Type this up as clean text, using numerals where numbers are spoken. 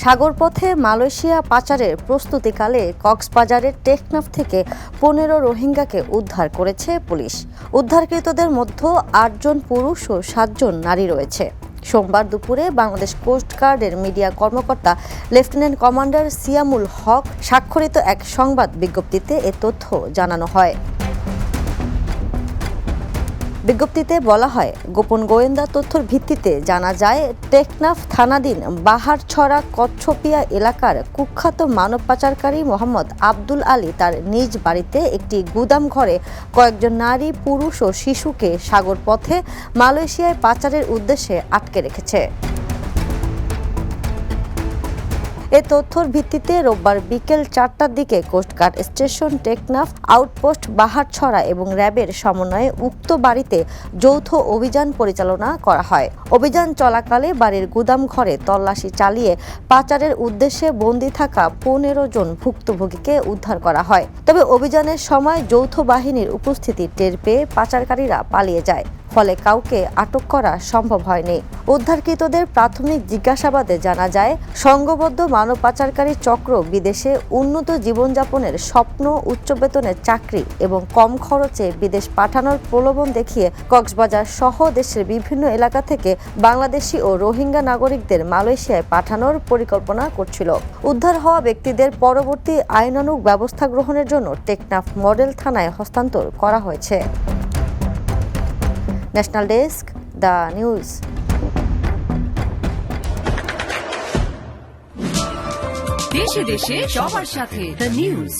সাগরপথে Malaysia পাচারের প্রস্তুতিকালে কক্সবাজারের টেকনাফ থেকে ১৫ রোহিঙ্গাকে উদ্ধার করেছে পুলিশ। উদ্ধারকৃতদের মধ্যে ৮ জন পুরুষ ও ৭ জন নারী রয়েছে। সোমবার দুপুরে বাংলাদেশ কোস্টগার্ডের মিডিয়া কর্মকর্তা লেফটেন্যান্ট কমান্ডার সিয়ামুল হক স্বাক্ষরিত এক সংবাদ বিজ্ঞপ্তিতে এ তথ্য জানানো হয়। বিজ্ঞপ্তিতে বলা হয়, গোপন গোয়েন্দা তথ্যের ভিত্তিতে জানা যায় টেকনাফ থানাধীন বাহারছড়া কচ্ছপিয়া এলাকার কুখ্যাত মানব পাচারকারী মোহাম্মদ আব্দুল আলী তার নিজ বাড়িতে একটি গুদাম ঘরে কয়েকজন নারী, পুরুষ ও শিশুকে সাগরপথে মালয়েশিয়ায় পাচারের উদ্দেশ্যে আটকে রেখেছে। এ তথ্যের ভিত্তিতে রোববার বিকেল ৪টার দিকে coastguard station Teknaf, outpost Baharchhara এবং র্যাবের সমন্বয়ে উক্ত বাড়িতে যৌথ অভিযান পরিচালনা করা হয়। অভিযান চলাকালে বাড়ির গুদাম ঘরে তল্লাশি চালিয়ে পাচারের উদ্দেশ্যে বন্দী থাকা ১৫ জন ভুক্তভোগীকে উদ্ধার করা হয়। তবে অভিযানের সময় যৌথ বাহিনীর উপস্থিতি টের পেয়ে পাচারকারীরা পালিয়ে যায়, ফলে কাউকে আটক করা সম্ভব হয়নি। উদ্ধারকৃতদের প্রাথমিক জিজ্ঞাসাবাদে জানা যায়, সংঘবদ্ধ মানব পাচারকারী চক্র বিদেশে উন্নত জীবনযাপনের স্বপ্ন, উচ্চ বেতনের চাকরি এবং কম খরচে বিদেশ পাঠানোর প্রলোভন দেখিয়ে কক্সবাজার সহ দেশের বিভিন্ন এলাকা থেকে বাংলাদেশি ও রোহিঙ্গা নাগরিকদের মালয়েশিয়ায় পাঠানোর পরিকল্পনা করছিল। উদ্ধার হওয়া ব্যক্তিদের পরবর্তী আইনানুগ ব্যবস্থা গ্রহণের জন্য টেকনাফ মডেল থানায় হস্তান্তর করা হয়েছে। National desk, the news. দেশে দেশে সবার সাথে দ্য নিউজ।